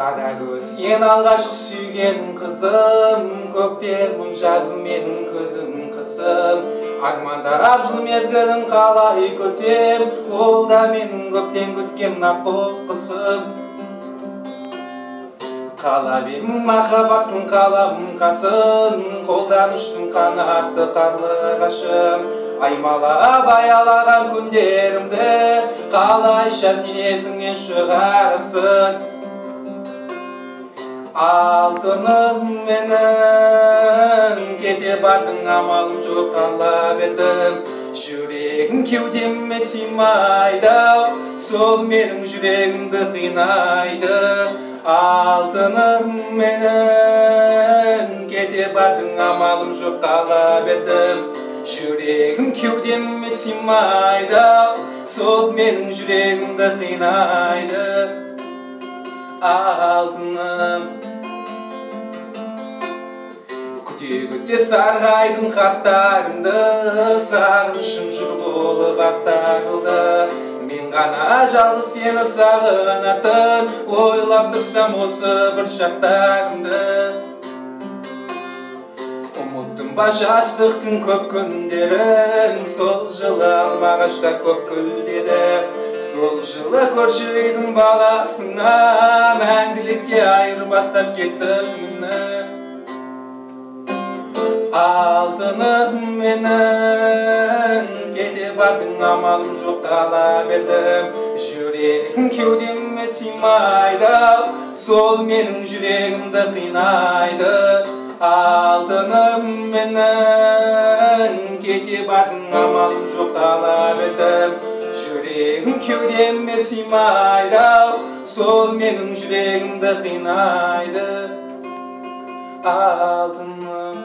Kara göz en alğaşık sүйгенім kızım, көктемім жазым менің көзім кысым. Армандап жыл мезгілін қалай көтсем, ол да менің көптен күткен нақоқ қысым. Қалап едім махаббаттың қаламын қасын, қолдан ұштың қанатты қарлығашым. Аймалап аялаған күндерімді қалайша сен есіңнен шығарасың. Алтыным менің кете бардың амалым жоқ қалап едім. Жүрегім кеудеме сыймайды, сол менің жүрегімді қинайды. Алтыным менің кете бардың амалым жоқ қалап едім. Жүрегім кеудеме сыймайды, сол менің жүрегімді қинайды. Алтыным күте-күте сарғайдың хаттарыңды, сағынышым жыр болып ақтарылды. Мен ғана жалғыз сені сағынатын, ойлап тұрсам осы бір шақтарымды. Ұмыттым ба жастықтың көп күндерін, сол жылы алма ағаштар көп гүлдеді. Сол жылы көрші үйдің баласына мәңгілікке айырбастап кеттім мені. Алтыным менің кете бардың амалым жоқ қалап едім. Жүрегім кеудеме сыймайды, сол менің жүрегімді қинайды. Алтыным менің кете бардың амалым жоқ қалап едім. Жүрегім кеудеме сыймайды, сол менің жүрегімді қинайды. Алтыным